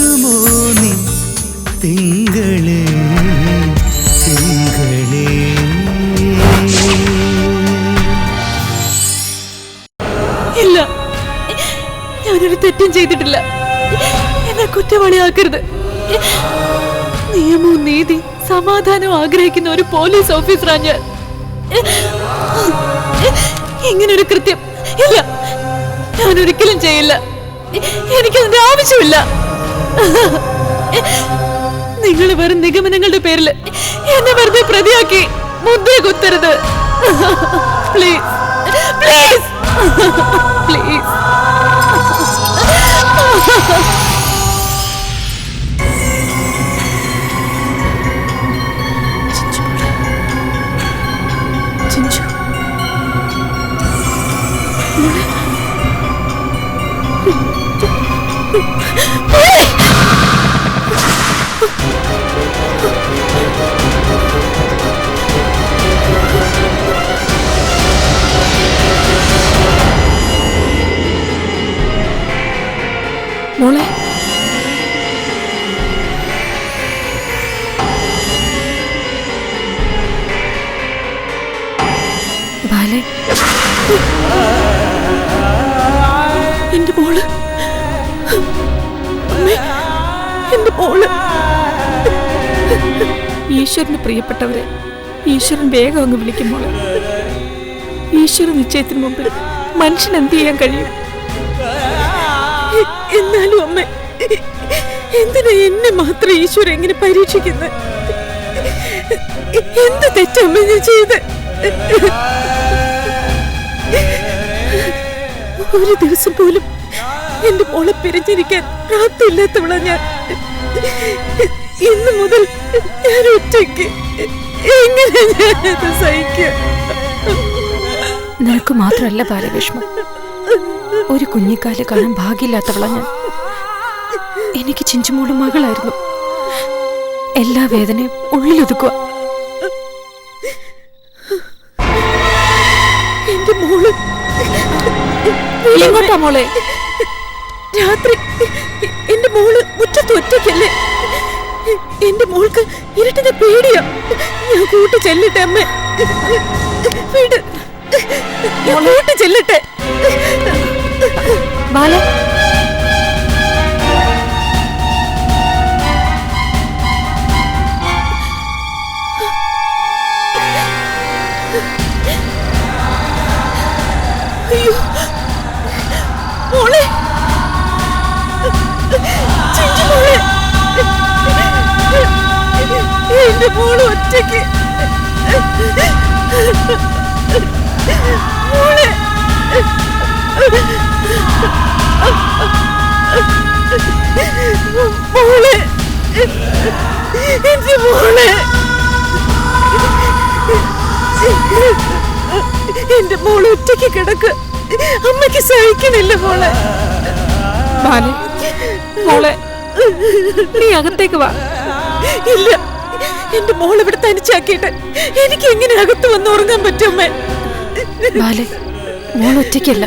വരുമോ നീ തിങ്കളേ തിങ്കളേ. ഇല്ല, ഞാനൊരു തെറ്റും ചെയ്തിട്ടില്ല. എന്നെ കുറ്റവാളിയാക്കരുത്. നിയമവും നീതി സമാധാനവും ആഗ്രഹിക്കുന്ന ഒരു പോലീസ് ഓഫീസറാ ഞാൻ. ഇങ്ങനൊരു കൃത്യം ഇല്ല, ഞാൻ ഒരിക്കലും ചെയ്യില്ല. എനിക്കതിന്റെ ആവശ്യമില്ല. നിങ്ങൾ വെറും നിഗമനങ്ങളുടെ പേരിൽ എന്നെ വെറുതെ പ്രതിയാക്കി മുദ്ര കുത്തരുത്. Please please please. മോളെ, ബാലെ, എന്റെ മോള്, എന്റെ മോള്. ഈശ്വരന് പ്രിയപ്പെട്ടവരെ ഈശ്വരൻ വേഗം അങ്ങ് വിളിക്കുമ്പോൾ ഈശ്വര നിശ്ചയത്തിന് മുമ്പിൽ മനുഷ്യൻ എന്ത് ചെയ്യാൻ കഴിയും? എന്നാലും അമ്മ, എന്തിനാ എന്നെ മാത്രം ഈശ്വരൻ എങ്ങനെ പരീക്ഷിക്കുന്നത്? എന്ത് തെറ്റമ്മ ഞാൻ ചെയ്ത്? ഒരു ദിവസം പോലും എന്റെ മോളെ പിരിഞ്ഞിരിക്കാൻ പ്രാപ്തിയില്ലാത്തവളാ ഞാൻ. ഇന്നു മുതൽ ഞാൻ ഒറ്റയ്ക്ക് എങ്ങനെ ഞാനത് സഹിക്കുക? നിനക്ക് മാത്രമല്ല ബാലവിഷമം, ഒരു കുഞ്ഞിക്കാല് കാണാൻ ഭാഗ്യമില്ലാത്തവളാ ഞാൻ. എനിക്ക് ചിഞ്ചുമോളും മകളായിരുന്നു. എല്ലാ വേദനയും ഉള്ളിലൊതുക്കുക. എന്റെ മോള് എങ്ങോട്ടാ മോളെ? രാത്രി എന്റെ മോള് മുറ്റത്ത് ഒറ്റയ്ക്കല്ലേ? എന്റെ മോൾക്ക് ഇരുട്ടിനെ പേടിയാ. ഞാൻ കൂട്ടി ചെല്ലട്ടെ അമ്മ? വീട് കൂട്ടി ചെല്ലട്ടെ? ബാല, അയ്യോ മോളെ, മോളെ, എന്റെ മോള് ഒറ്റയ്ക്ക്. മോളെ, മോളെ, എന്റെ മോളെ, എന്റെ മോള് ഒറ്റയ്ക്ക് കിടക്ക്. അമ്മയ്ക്ക് സഹിക്കണില്ല മോളെ. ബാല, മോളെ, നീ അകത്തേക്ക് വാ. ഇല്ല, എന്റെ മോളെ ഇവിടെ തനിച്ചാക്കിയിട്ട് എനിക്ക് എങ്ങനെ അകത്ത് വന്ന് ഉറങ്ങാൻ പറ്റും? ബാലെ, മോൾ ഒറ്റയ്ക്കല്ല,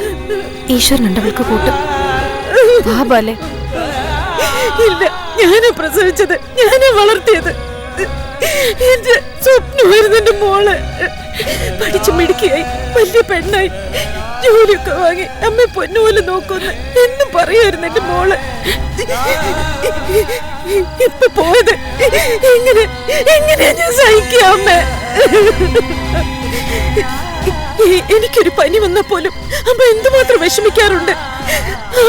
ഈശ്വരനുണ്ടവൾക്ക് കൂട്ടും. വാ ബാലെ. ഇല്ല, ഞാനാ പ്രസവിച്ചത്, ഞാനാ വളർത്തിയത്. എന്റെ സ്വപ്നമായിരുന്നു എന്റെ മോള്. പഠിച്ചു മിടുക്കിയായി, വലിയ പെണ്ണായി, ജോലിയൊക്കെ വാങ്ങി അമ്മ പൊന്നുപോലെ നോക്കുന്നു എന്നും പറയായിരുന്നു എന്റെ മോള്. ഇപ്പൊ പോയത് എങ്ങനെയാ ഞാൻ സഹിക്കുക അമ്മ? എനിക്കൊരു പനി വന്ന പോലും അമ്മ എന്തുമാത്രം വിഷമിക്കാറുണ്ട്.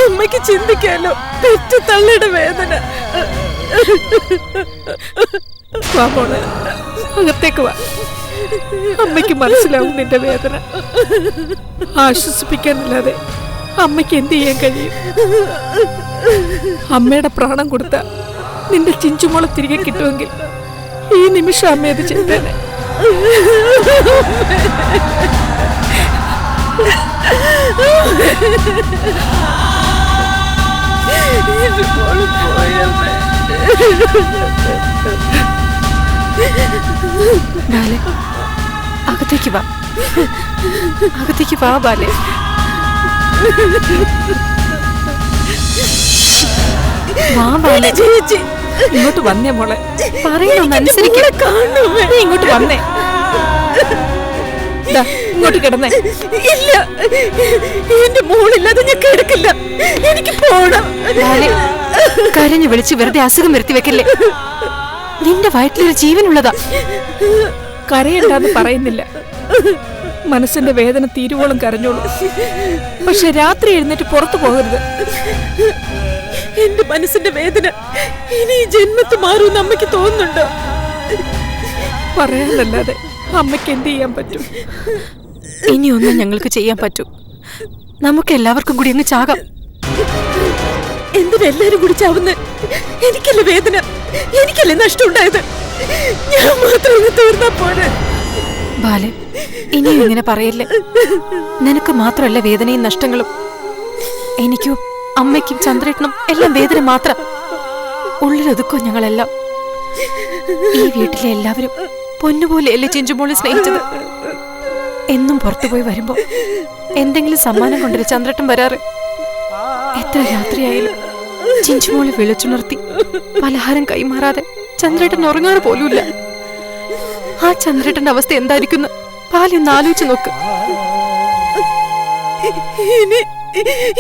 അമ്മയ്ക്ക് ചിന്തിക്കാലോ പെറ്റ തള്ളയുടെ വേദന. വാ മോളെ, അകത്തേക്ക് വാ. അമ്മയ്ക്ക് മനസ്സിലാവും നിന്റെ വേദന. ആശ്വസിപ്പിക്കാനല്ലാതെ അമ്മയ്ക്ക് എന്ത് ചെയ്യാൻ കഴിയും? അമ്മയുടെ പ്രാണം കൊടുത്ത നിന്റെ ചിഞ്ചുമോളെ തിരികെ കിട്ടുമെങ്കിൽ ഈ നിമിഷം അമ്മ അത് ചെയ്തേനെ. ബാലെ, അകത്തേക്ക് വാ. അകത്തേക്ക് വാ ബാലെ. വാ ബാലെ. ചേച്ചി ഇങ്ങോട്ട് വന്നേ മോളെ. പറയുന്നൊന്നനുസരിക്കണേ. കാണുമേ, നീ ഇങ്ങോട്ട് വന്നേ. ദാ, ഇങ്ങോട്ട് കിടന്നേ. ഇല്ല, എന്റെ മോളില്ലാതെ ഞാൻ കിടക്കില്ല. എനിക്ക് പോണം. ബാലെ, കരഞ്ഞു വിളിച്ച് വെറുതെ അസുഖം വരുത്തി വെക്കല്ലേ. നിന്റെ വയറ്റിലൊരു ജീവനുള്ളതാ. കരയണ്ടെന്ന് പറയുന്നില്ല. മനസ്സിന്റെ വേദന തീരുവോളം കരഞ്ഞോളൂ. പക്ഷെ രാത്രി എഴുന്നേറ്റ് പുറത്തു പോകരുത്. എന്റെ മനസ്സിന്റെ വേദന ഇനി ഈ ജന്മത്ത് മാറുമെന്ന് അമ്മയ്ക്ക് തോന്നുന്നുണ്ടോ? പറയാനല്ലാതെ അമ്മയ്ക്ക് എന്ത് ചെയ്യാൻ പറ്റും? ഇനിയൊന്നും ഞങ്ങൾക്ക് ചെയ്യാൻ പറ്റൂ. നമുക്ക് എല്ലാവർക്കും കൂടി അങ്ങ് ചാകാം. എന്തിനെല്ലാരും കൂടി ചാവുന്ന? എനിക്കല്ലേ വേദന, എനിക്കല്ലേ നഷ്ടം ഉണ്ടായത്. ഞാൻ മാത്രം തീർന്നാ പോരെ. ബാലെ, ഇനിയും ഇങ്ങനെ പറയല്ലേ. നിനക്ക് മാത്രമല്ല വേദനയും നഷ്ടങ്ങളും. എനിക്കും അമ്മയ്ക്കും ചന്ദ്രേട്ടനും എല്ലാം വേദന മാത്രം. ഉള്ളിലൊതുക്കോ ഞങ്ങളെല്ലാം. ഈ വീട്ടിലെ എല്ലാവരും പൊന്നുപോലെയല്ലേ ചിഞ്ചുമോളെ സ്നേഹിച്ചത്. എന്നും പുറത്തുപോയി വരുമ്പോ എന്തെങ്കിലും സമ്മാനം കൊണ്ടൊരു ചന്ദ്രേട്ടൻ വരാറ്. എത്ര രാത്രിയായാലും ചിഞ്ചുമോളെ വിളിച്ചുണർത്തി പലഹാരം കൈമാറാതെ ചന്ദ്രേട്ടൻ ഉറങ്ങാറ് പോലുമില്ല. ആ ചന്ദ്രേട്ടന്റെ അവസ്ഥ എന്തായിരിക്കും പാലൊന്ന് ആലോചിച്ച് നോക്ക്.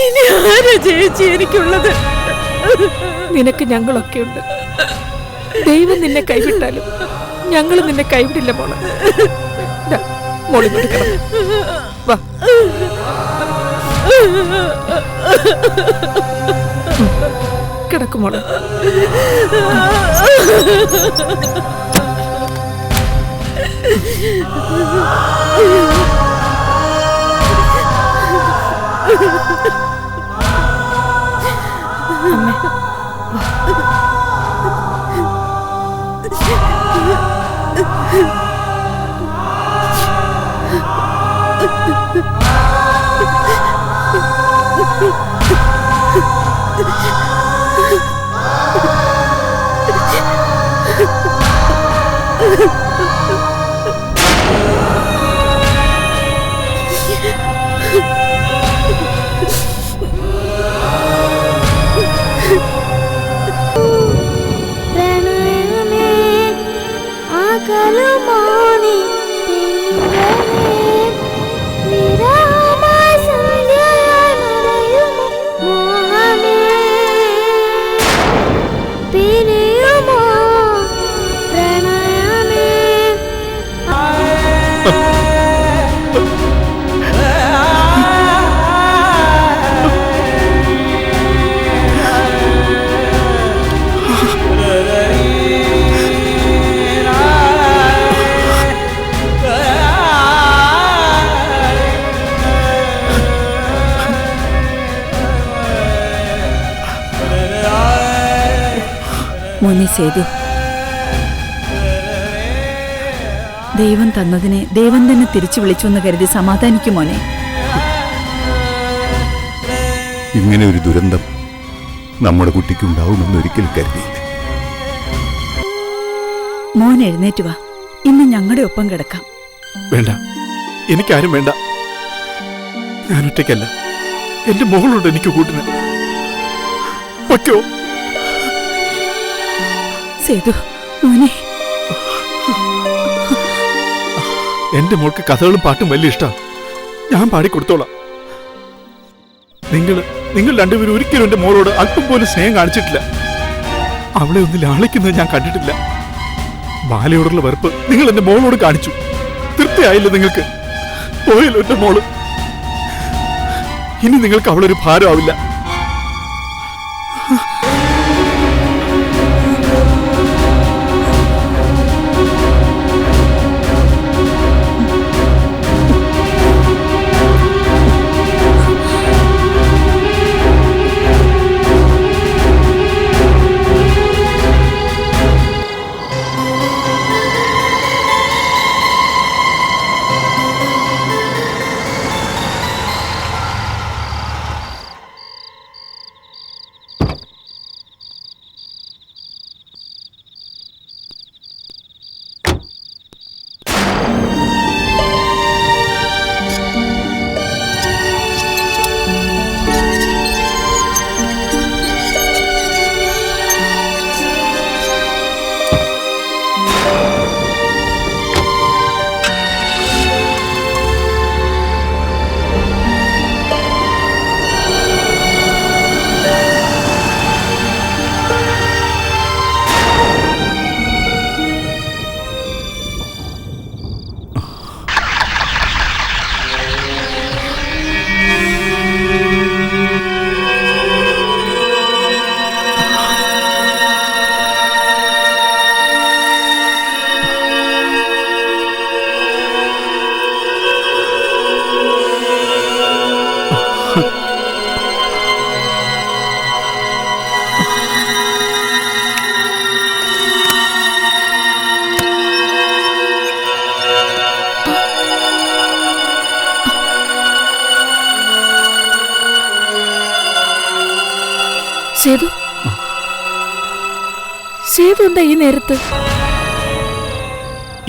ഇനി ആരാ ചേച്ചി എനിക്കുള്ളത്? നിനക്ക് ഞങ്ങളൊക്കെ ഉണ്ട്. ദൈവം നിന്നെ കൈവിട്ടാലും ഞങ്ങൾ നിന്നെ കൈവിടില്ല മോളെ. മോളിങ്ങോട്ട് കിടന്നു വാ. കിടക്കും മോളെ. മോനെ സേതു, ദൈവം തന്നതിനെ ദൈവം തന്നെ തിരിച്ചു വിളിച്ചു എന്ന് കരുതി സമാധാനിക്കും മോനെ. ഇങ്ങനെ ഒരു ദുരന്തം നമ്മുടെ കുട്ടിക്ക് ഉണ്ടാവുമെന്ന് ഒരിക്കലും കരുതിയില്ല. മോൻ എഴുന്നേറ്റ് വാ, ഇന്ന് ഞങ്ങളുടെ ഒപ്പം കിടക്കാം. വേണ്ട, എനിക്കാരും വേണ്ട. ഞാൻ ഒറ്റയ്ക്കല്ല, എന്റെ മോളുണ്ട് എനിക്ക് കൂട്ടിന്. വയ്ക്കോ സേതു മോനെ. എന്റെ മോൾക്ക് കഥകളും പാട്ടും വലിയ ഇഷ്ടം. ഞാൻ പാടിക്കൊടുത്തോളാം. നിങ്ങൾ രണ്ടുപേരും ഒരിക്കലും എന്റെ മോളോട് അല്പം പോലും സ്നേഹം കാണിച്ചിട്ടില്ല. അവളെ ഒന്ന് ലാളിക്കുന്നത് ഞാൻ കണ്ടിട്ടില്ല. ബാലയോടുള്ള വെറുപ്പ് നിങ്ങൾ എന്റെ മോളോട് കാണിച്ചു. തൃപ്തിയായില്ല നിങ്ങൾക്ക്? പോയല്ലോ എന്റെ മോള്. ഇനി നിങ്ങൾക്ക് അവളൊരു ഭാരമാവില്ല. സേതു സേതു എന്താ ഈ നേരത്ത്?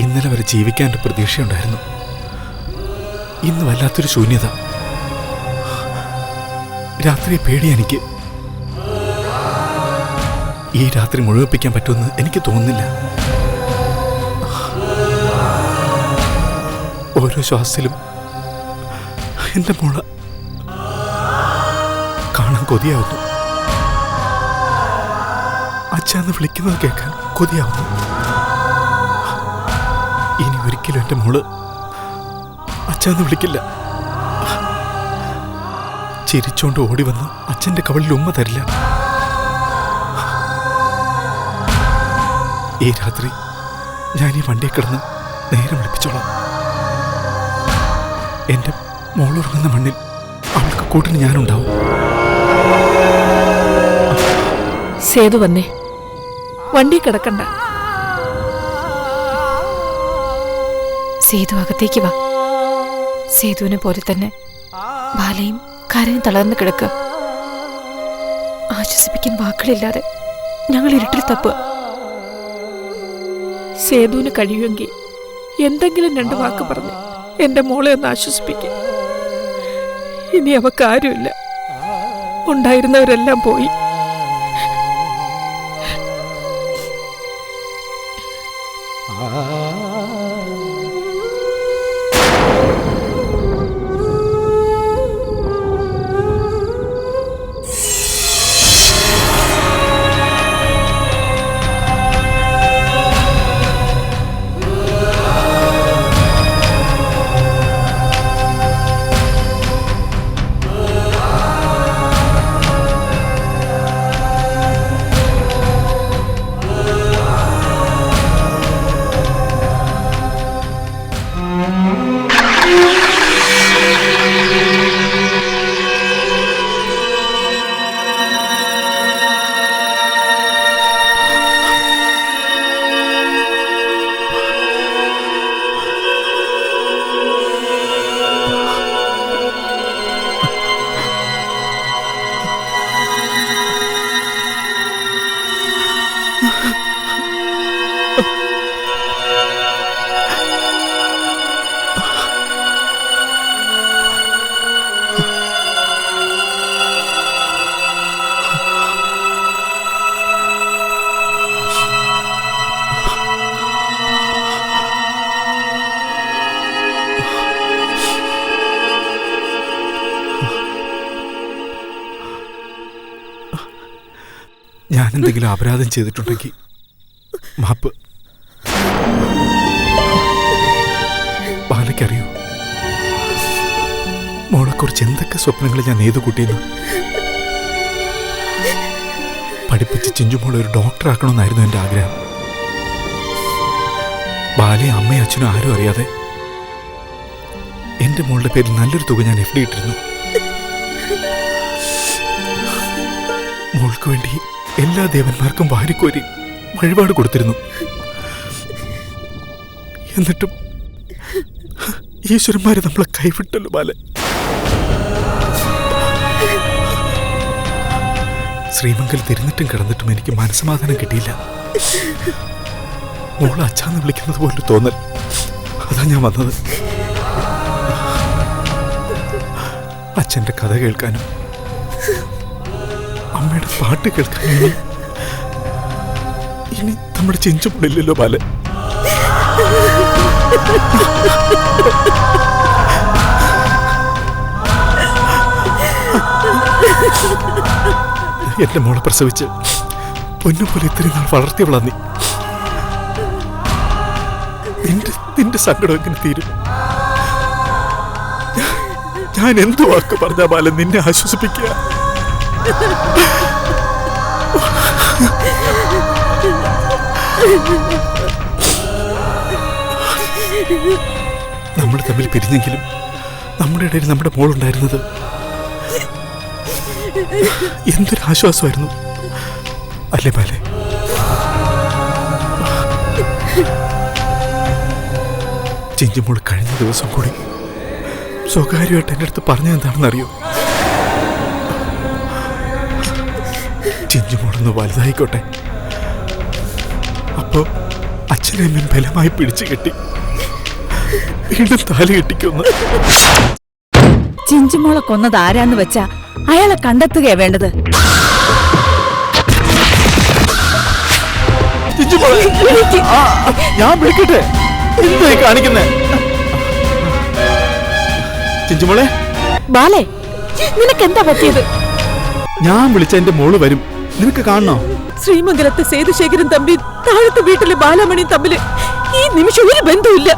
ഇന്നലെ വരെ ജീവിക്കാൻ ഒരു പ്രതീക്ഷയുണ്ടായിരുന്നു. ഇന്ന് വല്ലാത്തൊരു ശൂന്യത. രാത്രി പേടിയാ എനിക്ക്. ഈ രാത്രി മുഴുവിപ്പിക്കാൻ പറ്റുമെന്ന് എനിക്ക് തോന്നുന്നില്ല. ഓരോ ശ്വാസത്തിലും എന്റെ മോളെ കാണാൻ കൊതിയാവുന്നു. അച്ഛന്ന് വിളിക്കുന്നത് കേൾക്കാൻ കൊതിയാവുന്നു. ഇനി ഒരിക്കലും എന്റെ മോള് അച്ഛന്ന് വിളിക്കില്ല. ചിരിച്ചോണ്ട് ഓടി വന്ന് അച്ഛന്റെ കവളിൽ ഉമ്മ തരില്ല. ഈ രാത്രി ഞാൻ ഈ വണ്ടിയിൽ കിടന്ന് നേരെ വിളിപ്പിച്ചോളാം. എന്റെ മോളുറങ്ങുന്ന മണ്ണിൽ അവൾക്ക് കൂട്ടിന് ഞാനുണ്ടാവും. സേതു വന്നേ, വണ്ടി കിടക്കണ്ട. സേതു അകത്തേക്ക് വാ. സേതുവിനെ പോലെ തന്നെ ബാലയും കരഞ്ഞ് തളർന്ന് കിടക്കുക. ആശ്വസിപ്പിക്കാൻ വാക്കുകളില്ലാതെ ഞങ്ങൾ ഇരുട്ടിൽ തപ്പുക. സേതുവിന് കഴിയുമെങ്കിൽ എന്തെങ്കിലും 2 വാക്ക് പറഞ്ഞ് എന്റെ മോളെ ഒന്ന് ആശ്വസിപ്പിക്കും. ഇനി അവക്ക് ആരുമില്ല, ഉണ്ടായിരുന്നവരെല്ലാം പോയി. ഞാൻ എന്തെങ്കിലും അപരാധം ചെയ്തിട്ടുണ്ടെങ്കിൽ മാപ്പ്. ബാലയ്ക്കറിയോ മോളെക്കുറിച്ച് എന്തൊക്കെ സ്വപ്നങ്ങൾ ഞാൻ നെയ്തു കൂട്ടിയെന്ന്? പഠിപ്പിച്ച് ചിഞ്ചുമോളെ ഒരു ഡോക്ടറാക്കണമെന്നായിരുന്നു എൻ്റെ ആഗ്രഹം. ബാലയും അമ്മയും അച്ഛനും ആരും അറിയാതെ എൻ്റെ മോളുടെ പേരിൽ നല്ലൊരു തുക ഞാൻ FD ഇട്ടിരുന്നു. മോൾക്ക് വേണ്ടി എല്ലാ ദേവന്മാർക്കും വാരിക്കോരി വഴിപാട് കൊടുത്തിരുന്നു. എന്നിട്ടും ഈശ്വരന്മാര് നമ്മളെ കൈവിട്ടല്ലോ ബാല. ശ്രീമംഗൽ തിരുന്നിട്ടും കിടന്നിട്ടും എനിക്ക് മനസ്സമാധാനം കിട്ടിയില്ല. മോളെ അച്ഛാന്ന് വിളിക്കുന്നത് പോലെ തോന്നൽ. അതാ ഞാൻ വന്നത്. അച്ഛൻ്റെ കഥ കേൾക്കാനും അമ്മയുടെ പാട്ട് കേൾക്കാനും ഇനി നമ്മുടെ ചിഞ്ചുമോളില്ലല്ലോ ബാല. എന്റെ മോളെ പ്രസവിച്ച് പൊന്നുപോലെ ഇത്രയും നാൾ വളർത്തിയവളാ നീ. നിന്റെ സങ്കടം എങ്ങനെ തീരും? ഞാൻ എന്തു വാക്ക് പറഞ്ഞ ബാലൻ നിന്നെ ആശ്വസിപ്പിക്കുക? നമ്മൾ തമ്മിൽ പിരിഞ്ഞെങ്കിലും നമ്മുടെ ഇടയിൽ നമ്മുടെ മോളുണ്ടായിരുന്നത് എന്തൊരാശ്വാസമായിരുന്നു അല്ലേ ബാലെ? ചിഞ്ചുമോൾ കഴിഞ്ഞ ദിവസം കൂടി സ്വകാര്യമായിട്ട് എൻ്റെ അടുത്ത് പറഞ്ഞത് എന്താണെന്നറിയോ? ചിഞ്ചുമോളൊന്ന് വലുതായിക്കോട്ടെ. അപ്പോ അച്ഛനെ അമ്മയും ബലമായി പിടിച്ചു കെട്ടി വീണ്ടും താലി കെട്ടിക്കൊന്ന്. ചിഞ്ചുമോളെ കൊന്നത് ആരാന്ന് വെച്ചാ അയാളെ കണ്ടെത്തുകയാ വേണ്ടത്. ചിഞ്ചുമോളെ, ഞാൻ വിളിക്കട്ടെ? എന്തായി കാണിക്കുന്നേ? ചിഞ്ചുമോളെ, ബാലേ, നിനക്കെന്താ പറ്റിയത്? ഞാൻ വിളിച്ച എന്റെ മോള് വരും. നിനക്ക് കാണണോ? ശ്രീമംഗലത്തെ സേതുശേഖരൻ തമ്പി താഴത്തെ വീട്ടിലെ ബാലാമണിയും തമ്മില് ഈ നിമിഷം ഒരു ബന്ധമില്ല.